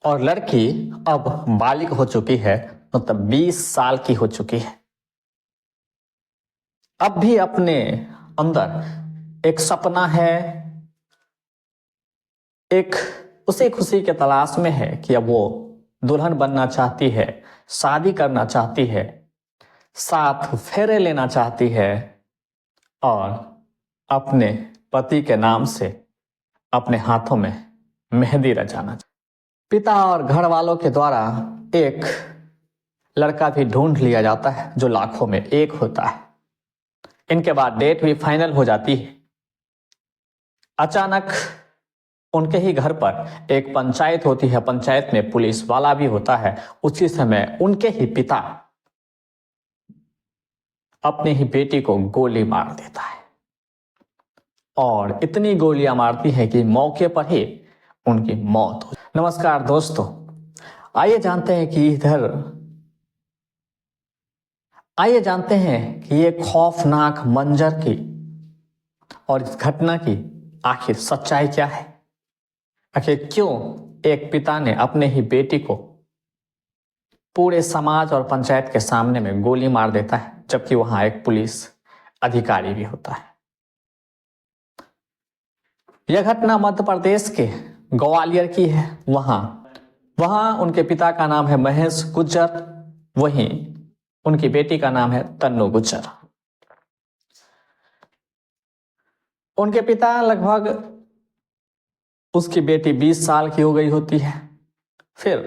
और लड़की अब बालिग हो चुकी है, मतलब 20 साल की हो चुकी है। अब भी अपने अंदर एक सपना है, एक उसी खुशी के तलाश में है कि अब वो दुल्हन बनना चाहती है, शादी करना चाहती है, 7 फेरे लेना चाहती है और अपने पति के नाम से अपने हाथों में मेहंदी रचाना चाहती। पिता और घर वालों के द्वारा एक लड़का भी ढूंढ लिया जाता है जो लाखों में एक होता है। इनके बाद डेट भी फाइनल हो जाती है। अचानक उनके ही घर पर एक पंचायत होती है, पंचायत में पुलिस वाला भी होता है। उसी समय उनके ही पिता अपनी ही बेटी को गोली मार देता है और इतनी गोलियां मारती है कि मौके पर ही उनकी मौत हो। नमस्कार दोस्तों, आइए जानते हैं कि ये खौफनाक मंजर की और इस घटना की आखिर सच्चाई क्या है। आखिर क्यों एक पिता ने अपने ही बेटी को पूरे समाज और पंचायत के सामने में गोली मार देता है, जबकि वहां एक पुलिस अधिकारी भी होता है। यह घटना मध्य प्रदेश के ग्वालियर की है। वहां उनके पिता का नाम है महेश गुज्जर, वहीं उनकी बेटी का नाम है तन्नू गुज्जर। उनके पिता लगभग उसकी बेटी 20 साल की हो गई होती है। फिर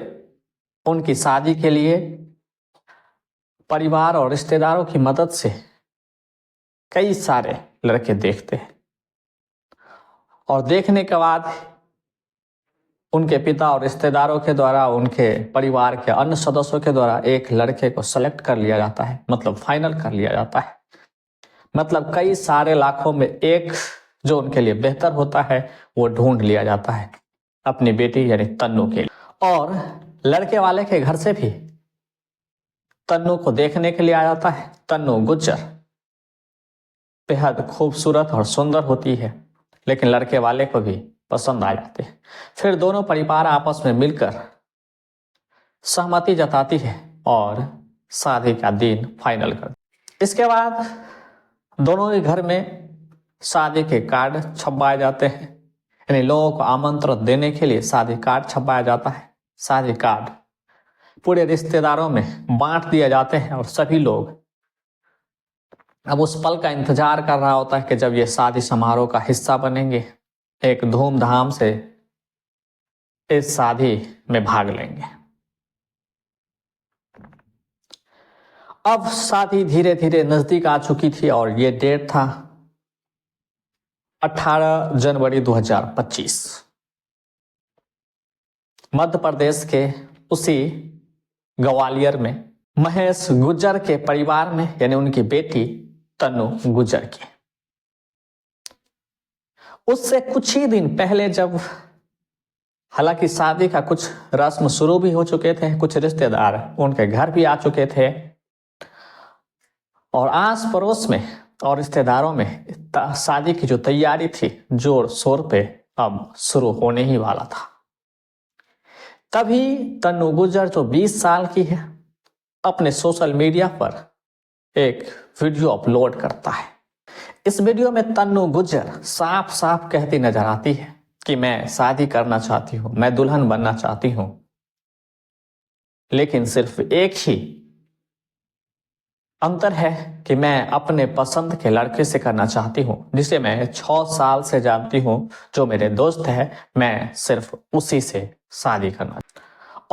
उनकी शादी के लिए परिवार और रिश्तेदारों की मदद से कई सारे लड़के देखते हैं और देखने के बाद उनके पिता और रिश्तेदारों के द्वारा, उनके परिवार के अन्य सदस्यों के द्वारा एक लड़के को सेलेक्ट कर लिया जाता है, मतलब फाइनल कर लिया जाता है। मतलब कई सारे लाखों में एक जो उनके लिए बेहतर होता है वो ढूंढ लिया जाता है अपनी बेटी यानी तन्नू के लिए। और लड़के वाले के घर से भी तन्नू को देखने के लिए आ जाता है। तन्नू गुज्जर बेहद खूबसूरत और सुंदर होती है, लेकिन लड़के वाले को भी पसंद आ जाते हैं। फिर दोनों परिवार आपस में मिलकर सहमति जताती है और शादी का दिन फाइनल कर। इसके बाद दोनों के घर में शादी के कार्ड छपवाए जाते हैं, यानी लोगों को आमंत्रण देने के लिए शादी कार्ड छपवाया जाता है। शादी कार्ड पूरे रिश्तेदारों में बांट दिए जाते हैं और सभी लोग अब उस पल का इंतजार कर रहा होता है कि जब ये शादी समारोह का हिस्सा बनेंगे, एक धूमधाम से इस शादी में भाग लेंगे। अब शादी धीरे धीरे नजदीक आ चुकी थी और ये डेट था 18 जनवरी 2025। मध्य प्रदेश के उसी ग्वालियर में महेश गुज्जर के परिवार में, यानी उनकी बेटी तन्नू गुज्जर की, उससे कुछ ही दिन पहले जब हालांकि शादी का कुछ रस्म शुरू भी हो चुके थे, कुछ रिश्तेदार उनके घर भी आ चुके थे और आस पड़ोस में और रिश्तेदारों में शादी की जो तैयारी थी जोर शोर पे अब शुरू होने ही वाला था। तभी तन्नू गुज्जर जो 20 साल की है अपने सोशल मीडिया पर एक वीडियो अपलोड करता है। इस वीडियो में तन्नू गुज्जर साफ साफ कहती नजर आती है कि मैं शादी करना चाहती हूं, मैं दुल्हन बनना चाहती हूं, लेकिन सिर्फ एक ही अंतर है कि मैं अपने पसंद के लड़के से करना चाहती हूं, जिसे मैं 6 साल से जानती हूं, जो मेरे दोस्त है, मैं सिर्फ उसी से शादी करना।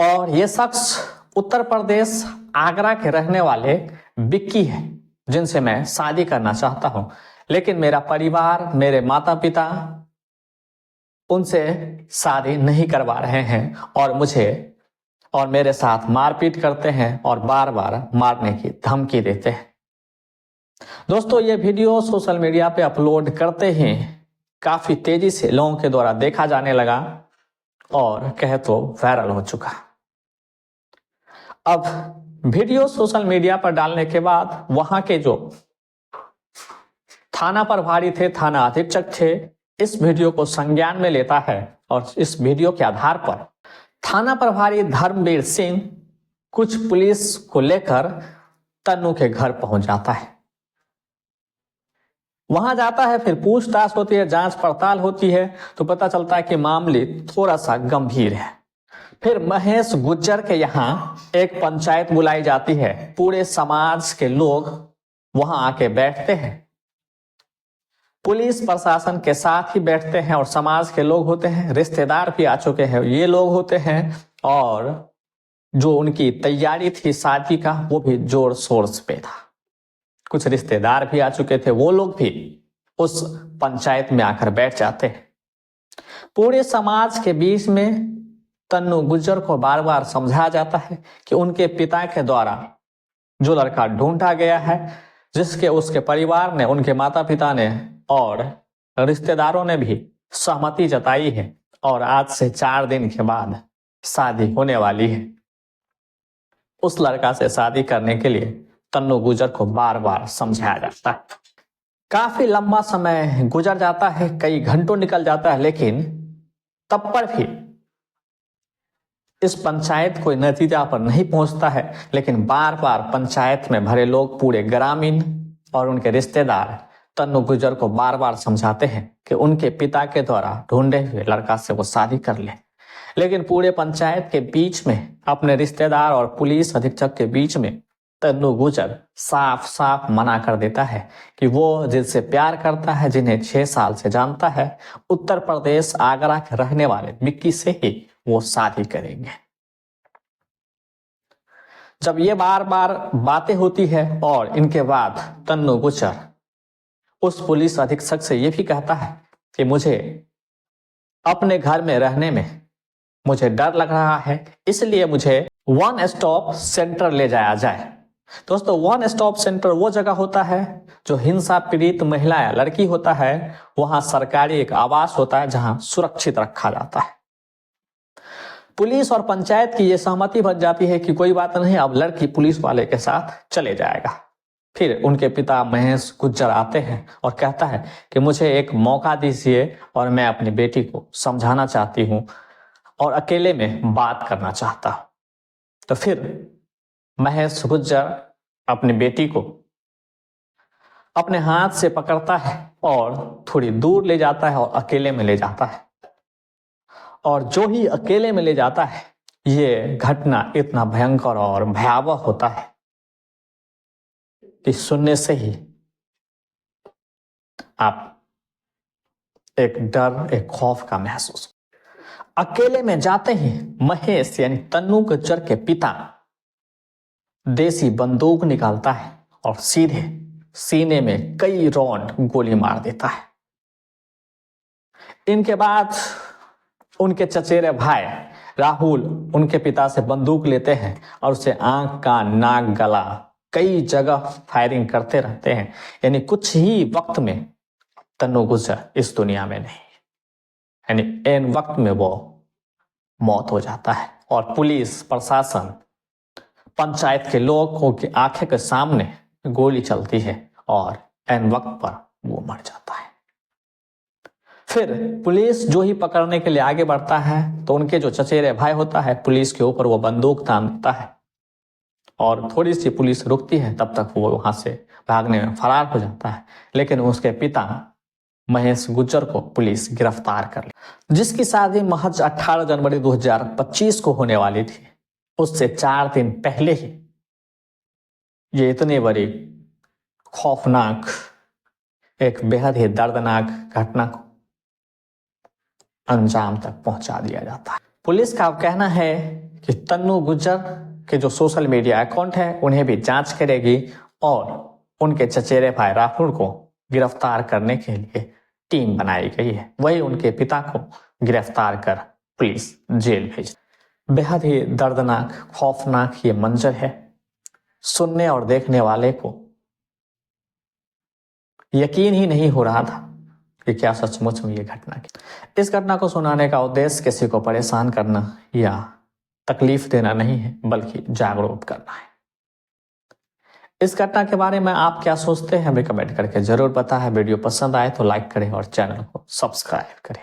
और ये शख्स उत्तर प्रदेश आगरा के रहने वाले बिक्की है, जिनसे मैं शादी करना चाहता हूं, लेकिन मेरा परिवार, मेरे माता पिता उनसे शादी नहीं करवा रहे हैं और मुझे और मेरे साथ मारपीट करते हैं और बार बार मारने की धमकी देते हैं। दोस्तों, ये वीडियो सोशल मीडिया पे अपलोड करते ही काफी तेजी से लोगों के द्वारा देखा जाने लगा और कहे तो वायरल हो चुका। अब वीडियो सोशल मीडिया पर डालने के बाद वहां के जो थाना प्रभारी थे, थाना अधीक्षक थे, इस वीडियो को संज्ञान में लेता है और इस वीडियो के आधार पर थाना प्रभारी धर्मवीर सिंह कुछ पुलिस को लेकर तन्नू के घर पहुंच जाता है। वहां जाता है, फिर पूछताछ होती है, जांच पड़ताल होती है, तो पता चलता है कि मामले थोड़ा सा गंभीर है। फिर महेश गुज्जर के यहाँ एक पंचायत बुलाई जाती है। पूरे समाज के लोग वहां आके बैठते हैं, पुलिस प्रशासन के साथ ही बैठते हैं और समाज के लोग होते हैं, रिश्तेदार भी आ चुके हैं, ये लोग होते हैं, और जो उनकी तैयारी थी शादी का वो भी जोर शोर पे था। कुछ रिश्तेदार भी आ चुके थे, वो लोग भी उस पंचायत में आकर बैठ जाते हैं। पूरे समाज के बीच में तन्नू गुज्जर को बार बार समझाया जाता है कि उनके पिता के द्वारा जो लड़का ढूंढा गया है, जिसके उसके परिवार ने, उनके माता पिता ने और रिश्तेदारों ने भी सहमति जताई है, और आज से 4 दिन के बाद शादी होने वाली है। उस लड़का से शादी करने के लिए तन्नू गुज्जर को बार बार समझाया जाता है। काफी लंबा समय गुजर जाता है, कई घंटों निकल जाता है, लेकिन तब पर भी इस पंचायत कोई नतीजा पर नहीं पहुंचता है। लेकिन बार बार पंचायत में भरे लोग, पूरे ग्रामीण और उनके रिश्तेदार तन्नू गुज्जर को बार बार समझाते हैं कि उनके पिता के द्वारा ढूंढे हुए लड़का से वो शादी कर ले। लेकिन पूरे पंचायत के बीच में, अपने रिश्तेदार और पुलिस अधीक्षक के बीच में, तन्नू गुज्जर साफ साफ मना कर देता है कि वो जिनसे प्यार करता है, जिन्हें 6 साल से जानता है, उत्तर प्रदेश आगरा के रहने वाले विक्की से ही वो शादी करेंगे। जब ये बार बार बातें होती है और इनके बाद तन्नू गुज्जर उस पुलिस अधीक्षक से ये भी कहता है कि मुझे अपने घर में रहने में मुझे डर लग रहा है, इसलिए मुझे 1 स्टॉप सेंटर ले जाया जाए। दोस्तों, 1 स्टॉप सेंटर वो जगह होता है जो हिंसा पीड़ित महिला या लड़की होता है, वहां सरकारी एक आवास होता है जहां सुरक्षित रखा जाता है। पुलिस और पंचायत की ये सहमति बन जाती है कि कोई बात नहीं, अब लड़की पुलिस वाले के साथ चले जाएगा। फिर उनके पिता महेश गुज्जर आते हैं और कहता है कि मुझे एक मौका दीजिए और मैं अपनी बेटी को समझाना चाहती हूँ और अकेले में बात करना चाहता हूँ। तो फिर महेश गुज्जर अपनी बेटी को अपने हाथ से पकड़ता है और थोड़ी दूर ले जाता है और अकेले में ले जाता है। और जो ही अकेले में ले जाता है, ये घटना इतना भयंकर और भयावह होता है कि सुनने से ही आप एक डर, एक खौफ का महसूस। अकेले में जाते ही महेश यानी तन्नू गुज्जर के पिता देसी बंदूक निकालता है और सीधे सीने में कई राउंड गोली मार देता है। इनके बाद उनके चचेरे भाई राहुल उनके पिता से बंदूक लेते हैं और उसे आंख, कान, नाक, गला कई जगह फायरिंग करते रहते हैं। यानी कुछ ही वक्त में तन्नू गुज्जर इस दुनिया में नहीं, यानी एन वक्त में वो मौत हो जाता है। और पुलिस प्रशासन, पंचायत के लोगों की आंखें के सामने गोली चलती है और एन वक्त पर वो मर जाता है। फिर पुलिस जो ही पकड़ने के लिए आगे बढ़ता है तो उनके जो चचेरे भाई होता है, पुलिस के ऊपर वो बंदूक तान देता है और थोड़ी सी पुलिस रुकती है, तब तक वो वहां से भागने में फरार हो जाता है। लेकिन उसके पिता महेश गुज्जर को पुलिस गिरफ्तार कर ली, जिसकी शादी महज 18 जनवरी 2025 को होने वाली थी। उससे 4 दिन पहले ही ये इतनी बड़ी खौफनाक, एक बेहद ही दर्दनाक घटना को अंजाम तक पहुंचा दिया जाता है। पुलिस का कहना है कि तन्नू गुज्जर के जो सोशल मीडिया अकाउंट है उन्हें भी जांच करेगी और उनके चचेरे भाई राहुल को गिरफ्तार करने के लिए टीम बनाई गई है। वही उनके पिता को गिरफ्तार कर पुलिस जेल भेज। बेहद ही दर्दनाक, खौफनाक ये मंजर है। सुनने और देखने वाले को यकीन ही नहीं हो रहा था कि क्या सचमुच में ये घटना की। इस घटना को सुनाने का उद्देश्य किसी को परेशान करना या तकलीफ देना नहीं है, बल्कि जागरूक करना है। इस घटना के बारे में आप क्या सोचते हैं हमें कमेंट करके जरूर बताएं। वीडियो पसंद आए तो लाइक करें और चैनल को सब्सक्राइब करें।